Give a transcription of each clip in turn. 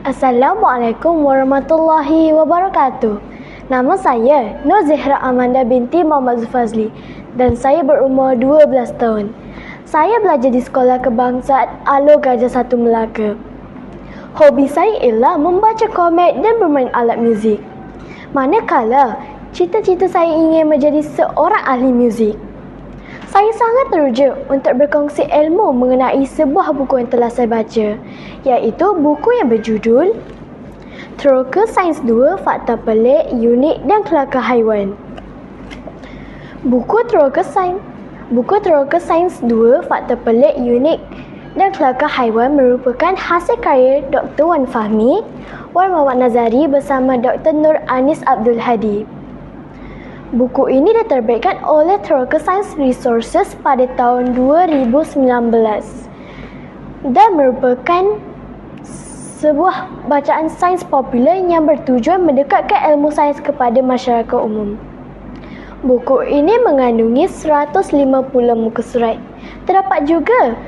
Assalamualaikum warahmatullahi wabarakatuh. Nama saya Nur Zahra Amanda binti Muhammad Zulfazli dan saya berumur 12 tahun. Saya belajar di Sekolah Kebangsaan Alor Gajah 1 Melaka. Hobi saya ialah membaca komik dan bermain alat muzik. Manakala cita-cita saya ingin menjadi seorang ahli muzik. Saya sangat teruja untuk berkongsi ilmu mengenai sebuah buku yang telah saya baca, iaitu buku yang berjudul Teroka Sains 2 Fakta Pelik, Unik dan Kelakar Haiwan. Buku Teroka Sains 2 Fakta Pelik, Unik dan Kelakar Haiwan merupakan hasil karya Dr. Wan Fahmi, Wan Muhammad Nazari bersama Dr. Nur Anis Abdul Hadi. Buku ini diterbitkan oleh Teroka Science Resources pada tahun 2019 dan merupakan sebuah bacaan sains popular yang bertujuan mendekatkan ilmu sains kepada masyarakat umum. Buku ini mengandungi 150 muka surat. Terdapat juga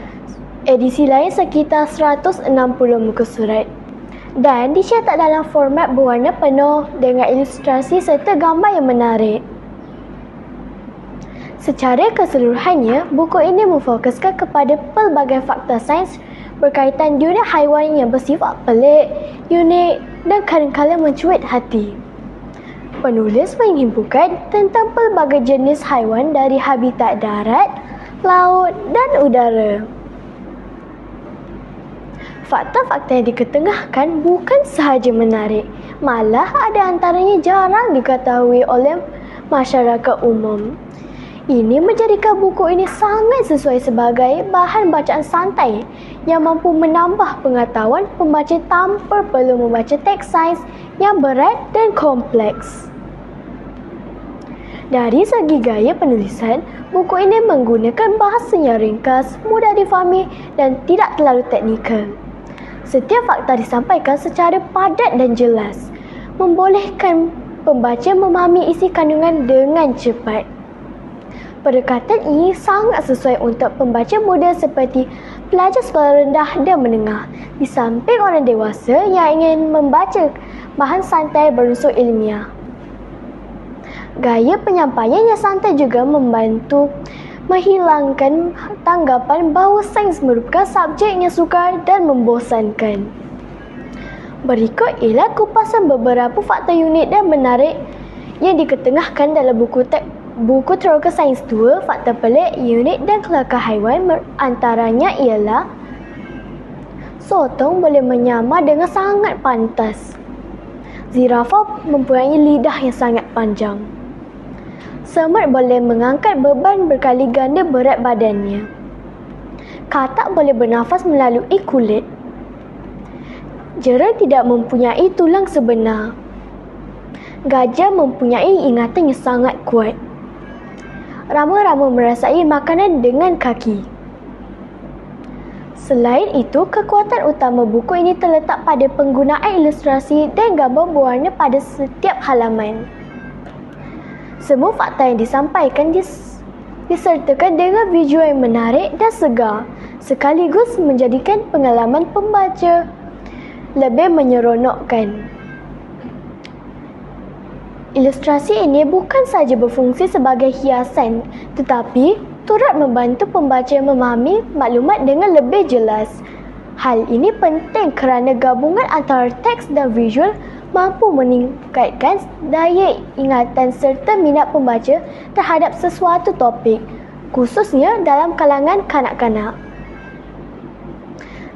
edisi lain sekitar 160 muka surat dan dicetak dalam format berwarna penuh dengan ilustrasi serta gambar yang menarik. Secara keseluruhannya, buku ini memfokuskan kepada pelbagai fakta sains berkaitan dunia haiwan yang bersifat pelik, unik dan kadang-kadang mencuit hati. Penulis menghimpunkan tentang pelbagai jenis haiwan dari habitat darat, laut dan udara. Fakta-fakta yang diketengahkan bukan sahaja menarik, malah ada antaranya jarang diketahui oleh masyarakat umum. Ini menjadikan buku ini sangat sesuai sebagai bahan bacaan santai yang mampu menambah pengetahuan pembaca tanpa perlu membaca teks sains yang berat dan kompleks. Dari segi gaya penulisan, buku ini menggunakan bahasa yang ringkas, mudah difahami dan tidak terlalu teknikal. Setiap fakta disampaikan secara padat dan jelas, membolehkan pembaca memahami isi kandungan dengan cepat. Pendekatan ini sangat sesuai untuk pembaca muda seperti pelajar sekolah rendah dan menengah, di samping orang dewasa yang ingin membaca bahan santai berunsur ilmiah. Gaya penyampaian yang santai juga membantu menghilangkan tanggapan bahawa sains merupakan subjek yang sukar dan membosankan. Berikut ialah kupasan beberapa fakta unik dan menarik yang diketengahkan dalam buku Teroka Sains 2 Fakta Pelik, Unik dan Kelakar Haiwan. Antaranya ialah sotong boleh menyamar dengan sangat pantas. Zirafah mempunyai lidah yang sangat panjang. Semut boleh mengangkat beban berkali ganda berat badannya. Katak boleh bernafas melalui kulit. Jerang tidak mempunyai tulang sebenar. Gajah mempunyai ingatan yang sangat kuat. Rama-rama merasai makanan dengan kaki. Selain itu, kekuatan utama buku ini terletak pada penggunaan ilustrasi dan gambar berwarna pada setiap halaman. Semua fakta yang disampaikan disertakan dengan visual yang menarik dan segar, sekaligus menjadikan pengalaman pembaca lebih menyeronokkan. Ilustrasi ini bukan sahaja berfungsi sebagai hiasan, tetapi turut membantu pembaca memahami maklumat dengan lebih jelas. Hal ini penting kerana gabungan antara teks dan visual mampu meningkatkan daya ingatan serta minat pembaca terhadap sesuatu topik, khususnya dalam kalangan kanak-kanak.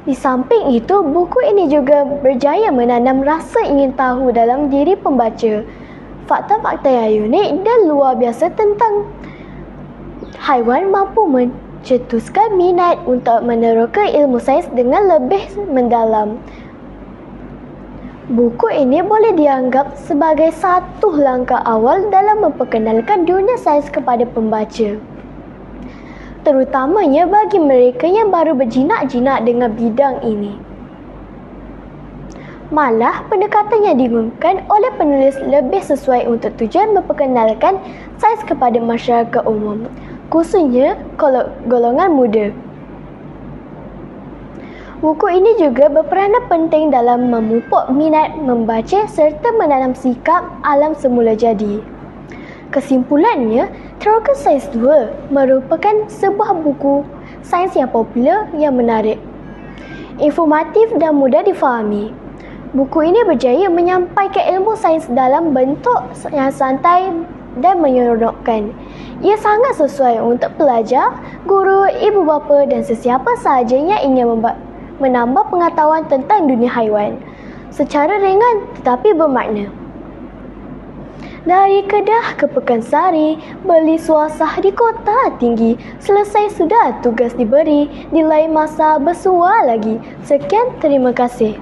Di samping itu, buku ini juga berjaya menanam rasa ingin tahu dalam diri pembaca. Fakta-fakta yang unik dan luar biasa tentang haiwan mampu mencetuskan minat untuk meneroka ilmu sains dengan lebih mendalam. Buku ini boleh dianggap sebagai satu langkah awal dalam memperkenalkan dunia sains kepada pembaca, terutamanya bagi mereka yang baru berjinak-jinak dengan bidang ini. Malah, pendekatan yang digunakan oleh penulis lebih sesuai untuk tujuan memperkenalkan sains kepada masyarakat umum, khususnya golongan muda. Buku ini juga berperanan penting dalam memupuk minat membaca serta menanam sikap alam semula jadi. Kesimpulannya, Teroka Sains 2 merupakan sebuah buku sains yang popular yang menarik, informatif dan mudah difahami. Buku ini berjaya menyampaikan ilmu sains dalam bentuk yang santai dan menyeronokkan. Ia sangat sesuai untuk pelajar, guru, ibu bapa dan sesiapa sahaja yang ingin menambah pengetahuan tentang dunia haiwan secara ringan tetapi bermakna. Dari Kedah ke Pekansari, beli suasah di kota tinggi. Selesai sudah tugas diberi, di lain masa bersua lagi. Sekian, terima kasih.